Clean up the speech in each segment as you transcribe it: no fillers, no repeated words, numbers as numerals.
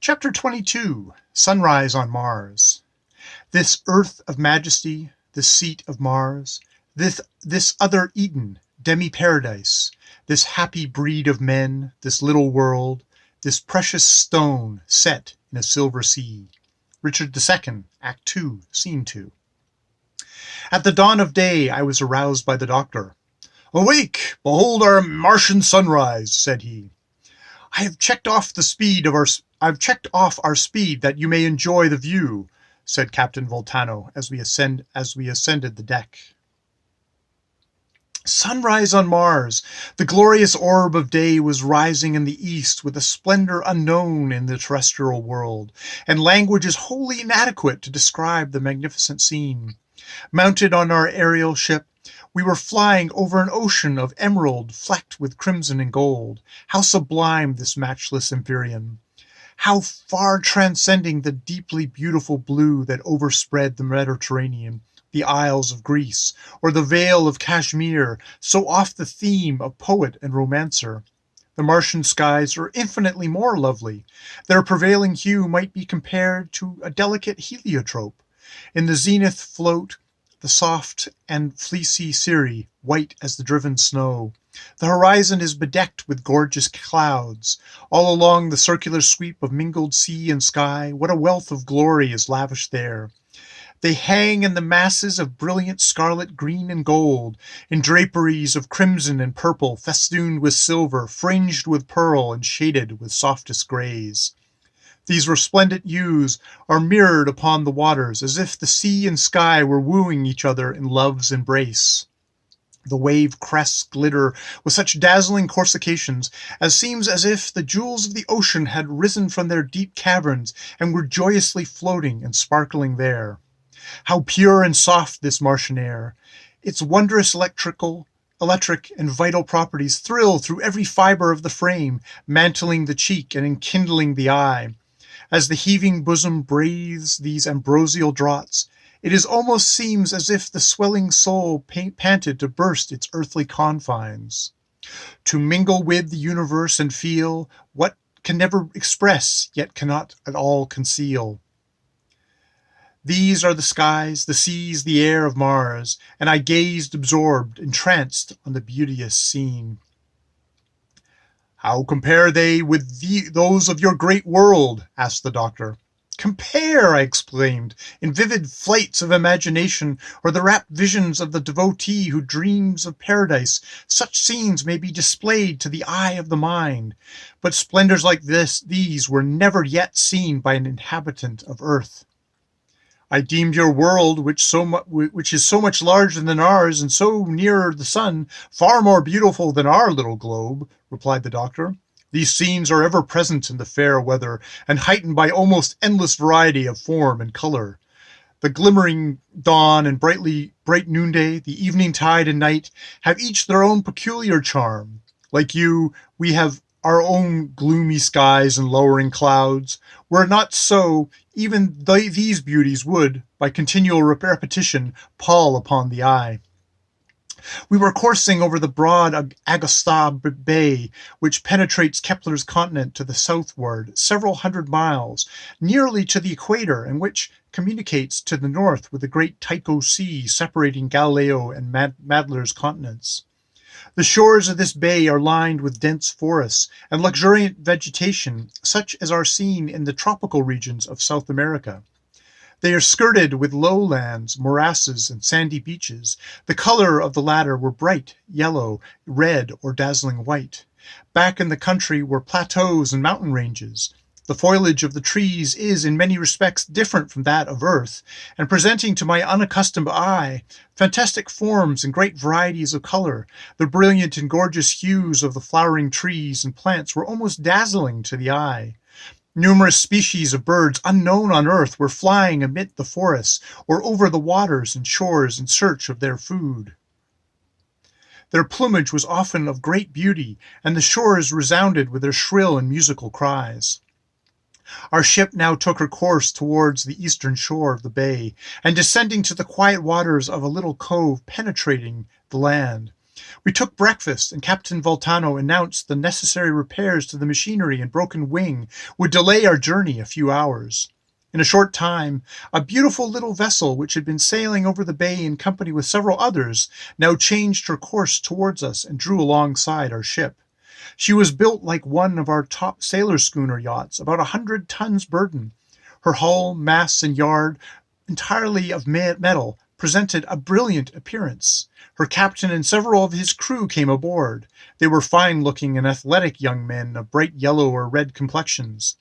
Chapter 22, Sunrise on Mars. This earth of majesty, this seat of Mars, this other Eden, demi-paradise, this happy breed of men, this little world, this precious stone set in a silver sea. Richard II, Act 2, Scene 2. At the dawn of day I was aroused by the doctor. "Awake! Behold our Martian sunrise," said he. I've checked off our speed that you may enjoy the view," said Captain Voltano as we ascended the deck. Sunrise on Mars. The glorious orb of day was rising in the east with a splendor unknown in the terrestrial world, and language is wholly inadequate to describe the magnificent scene. Mounted on our aerial ship, we were flying over an ocean of emerald flecked with crimson and gold. How sublime this matchless empyrean! How far transcending the deeply beautiful blue that overspread the Mediterranean, the Isles of Greece, or the Vale of Kashmir, so oft the theme of poet and romancer. The Martian skies are infinitely more lovely. Their prevailing hue might be compared to a delicate heliotrope. In the zenith float the soft and fleecy cirri, white as the driven snow. The horizon is bedecked with gorgeous clouds. All along the circular sweep of mingled sea and sky, what a wealth of glory is lavished there. They hang in the masses of brilliant scarlet, green, and gold, in draperies of crimson and purple, festooned with silver, fringed with pearl, and shaded with softest grays. These resplendent hues are mirrored upon the waters, as if the sea and sky were wooing each other in love's embrace. The wave crests glitter with such dazzling coruscations as seems as if the jewels of the ocean had risen from their deep caverns and were joyously floating and sparkling there. How pure and soft this Martian air! Its wondrous electric and vital properties thrill through every fiber of the frame, mantling the cheek and enkindling the eye. As the heaving bosom breathes these ambrosial draughts, it almost seems as if the swelling soul panted to burst its earthly confines. To mingle with the universe and feel what can never express, yet cannot at all conceal. These are the skies, the seas, the air of Mars, and I gazed absorbed, entranced on the beauteous scene. "How compare they with those of your great world?" asked the doctor. "Compare!" I exclaimed, in vivid flights of imagination, or the rapt visions of the devotee who dreams of paradise. Such scenes may be displayed to the eye of the mind, but splendors like these were never yet seen by an inhabitant of earth. "I deemed your world, which is so much larger than ours and so nearer the sun, far more beautiful than our little globe," replied the doctor. "These scenes are ever present in the fair weather, and heightened by almost endless variety of form and color. The glimmering dawn and bright noonday, the evening tide and night, have each their own peculiar charm. Like you, we have our own gloomy skies and lowering clouds. Were it not so, even these beauties would, by continual repetition, pall upon the eye." We were coursing over the broad Augusta Bay, which penetrates Kepler's continent to the southward several hundred miles, nearly to the equator, and which communicates to the north with the great Tycho Sea separating Galileo and Madler's continents. The shores of this bay are lined with dense forests and luxuriant vegetation, such as are seen in the tropical regions of South America. They are skirted with lowlands, morasses, and sandy beaches. The color of the latter were bright yellow, red, or dazzling white. Back in the country were plateaus and mountain ranges. The foliage of the trees is, in many respects, different from that of Earth, and presenting to my unaccustomed eye fantastic forms and great varieties of color. The brilliant and gorgeous hues of the flowering trees and plants were almost dazzling to the eye. Numerous species of birds unknown on Earth were flying amid the forests or over the waters and shores in search of their food. Their plumage was often of great beauty, and the shores resounded with their shrill and musical cries. Our ship now took her course towards the eastern shore of the bay, and descending to the quiet waters of a little cove penetrating the land, We took breakfast, and Captain Voltano announced the necessary repairs to the machinery and broken wing would delay our journey a few hours. In a short time, a beautiful little vessel, which had been sailing over the bay in company with several others, now changed her course towards us and drew alongside our ship. She was built like one of our top sailor schooner yachts, about 100 tons burden. Her hull, masts, and yard, entirely of metal, presented a brilliant appearance. Her captain and several of his crew came aboard. They were fine-looking and athletic young men of bright yellow or red complexions.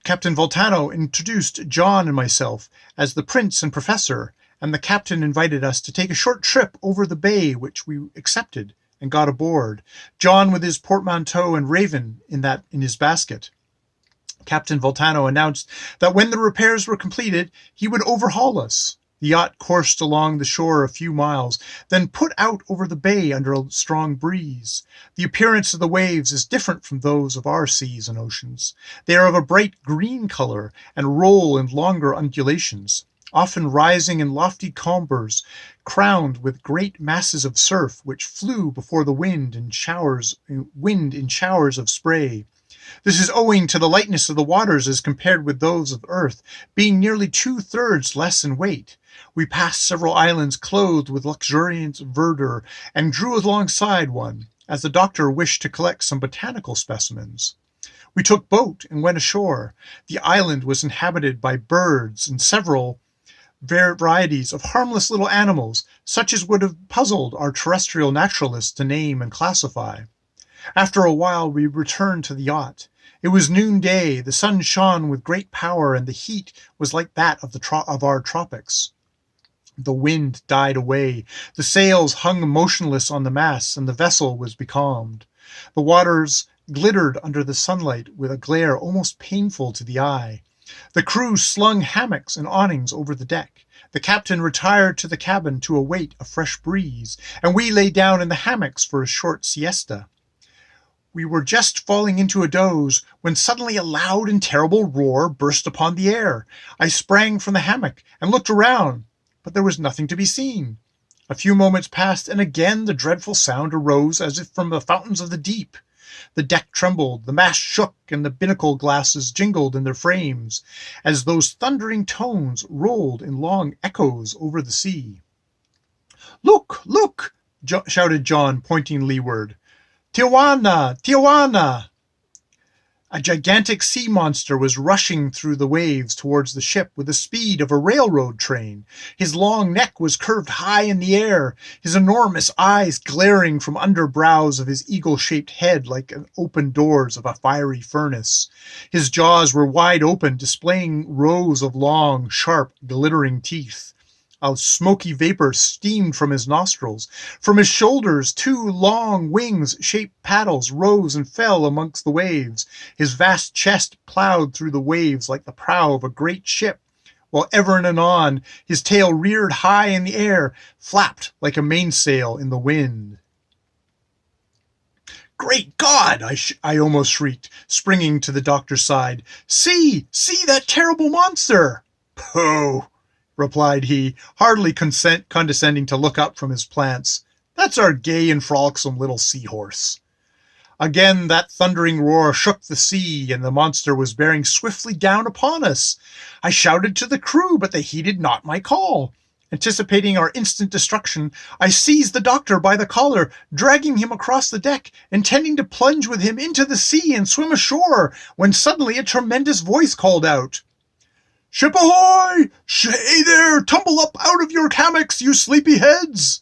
Captain Voltano introduced John and myself as the prince and professor, and the captain invited us to take a short trip over the bay, which we accepted and got aboard, John with his portmanteau and Raven in his basket. Captain Voltano announced that when the repairs were completed, he would overhaul us. The yacht coursed along the shore a few miles, then put out over the bay under a strong breeze. The appearance of the waves is different from those of our seas and oceans. They are of a bright green color and roll in longer undulations, often rising in lofty combers, crowned with great masses of surf which flew before the wind in showers of spray. This is owing to the lightness of the waters as compared with those of earth, being nearly 2/3 less in weight. We passed several islands clothed with luxuriant verdure and drew alongside one, as the doctor wished to collect some botanical specimens. We took boat and went ashore. The island was inhabited by birds and several varieties of harmless little animals, such as would have puzzled our terrestrial naturalists to name and classify. After a while we returned to the yacht. It was noonday, the sun shone with great power, and the heat was like that of our tropics. The wind died away, the sails hung motionless on the masts, and the vessel was becalmed. The waters glittered under the sunlight with a glare almost painful to the eye. The crew slung hammocks and awnings over the deck. The captain retired to the cabin to await a fresh breeze, and we lay down in the hammocks for a short siesta. We were just falling into a doze when suddenly a loud and terrible roar burst upon the air. I sprang from the hammock and looked around, but there was nothing to be seen. A few moments passed, and again the dreadful sound arose as if from the fountains of the deep. The deck trembled, the mast shook, and the binnacle glasses jingled in their frames, as those thundering tones rolled in long echoes over the sea. "Look, look!" shouted John, pointing leeward. "Tijuana! Tijuana!" A gigantic sea monster was rushing through the waves towards the ship with the speed of a railroad train. His long neck was curved high in the air, his enormous eyes glaring from under brows of his eagle-shaped head like open doors of a fiery furnace. His jaws were wide open, displaying rows of long, sharp, glittering teeth. A smoky vapor steamed from his nostrils. From his shoulders, 2 long wings-shaped paddles rose and fell amongst the waves. His vast chest plowed through the waves like the prow of a great ship, while ever and anon his tail reared high in the air, flapped like a mainsail in the wind. "Great God!" I almost shrieked, springing to the doctor's side. See that terrible monster!" "Pooh!" replied he, hardly condescending to look up from his plants. "That's our gay and frolicsome little seahorse." Again that thundering roar shook the sea, and the monster was bearing swiftly down upon us. I shouted to the crew, but they heeded not my call. Anticipating our instant destruction, I seized the doctor by the collar, dragging him across the deck, intending to plunge with him into the sea and swim ashore, when suddenly a tremendous voice called out, "Ship ahoy! Hey there! Tumble up out of your hammocks, you sleepy heads!"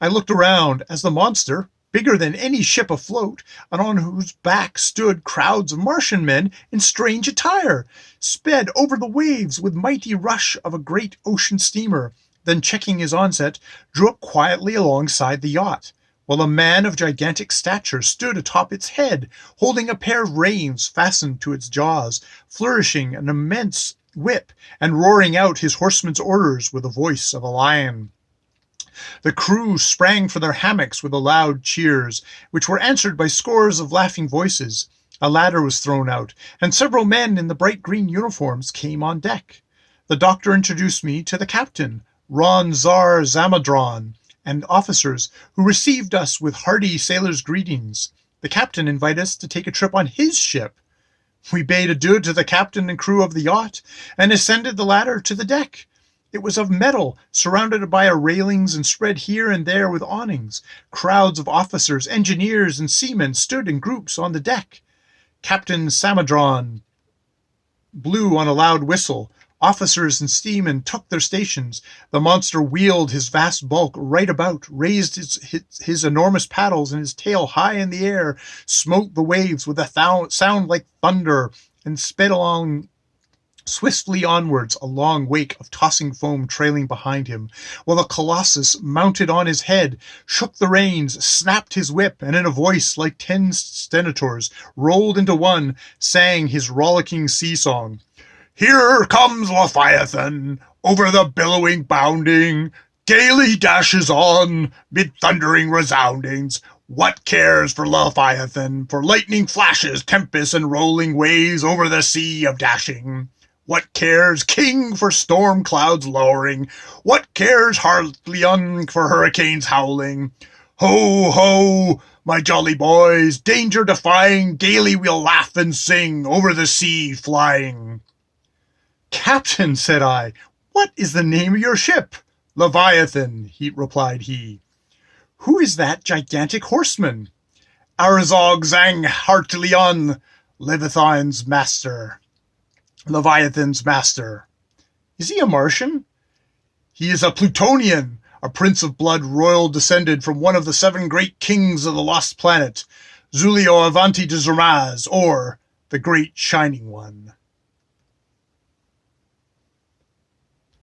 I looked around as the monster, bigger than any ship afloat, and on whose back stood crowds of Martian men in strange attire, sped over the waves with mighty rush of a great ocean steamer, then checking his onset, drew up quietly alongside the yacht, while a man of gigantic stature stood atop its head, holding a pair of reins fastened to its jaws, flourishing an immense whip, and roaring out his horseman's orders with the voice of a lion. The crew sprang for their hammocks with loud cheers, which were answered by scores of laughing voices. A ladder was thrown out, and several men in the bright green uniforms came on deck. The doctor introduced me to the captain, Ron Czar Zamadron, and officers who received us with hearty sailors' greetings. The captain invited us to take a trip on his ship. We bade adieu to the captain and crew of the yacht, and ascended the ladder to the deck. It was of metal, surrounded by railings and spread here and there with awnings. Crowds of officers, engineers, and seamen stood in groups on the deck. Captain Samadron blew on a loud whistle. Officers and seamen took their stations. The monster wheeled his vast bulk right about, raised his enormous paddles and his tail high in the air, smote the waves with a sound like thunder, and sped along swiftly onwards, a long wake of tossing foam trailing behind him, while the colossus, mounted on his head, shook the reins, snapped his whip, and in a voice like 10 stenators, rolled into one, sang his rollicking sea-song. Here comes Leviathan, over the billowing bounding, gaily dashes on, mid thundering resoundings. What cares for Leviathan, for lightning flashes, tempests, and rolling waves over the sea of dashing? What cares King for storm clouds lowering? What cares Hartleon for hurricanes howling? Ho, ho, my jolly boys, danger defying, gaily we'll laugh and sing, over the sea flying. Captain, said I, what is the name of your ship? Leviathan, replied he. Who is that gigantic horseman? Arzog Zang Hartleon, Leviathan's master. Leviathan's master. Is he a Martian? He is a Plutonian, a prince of blood royal descended from one of the 7 great kings of the lost planet, Zulio Avanti de Zermaz, or the Great Shining One.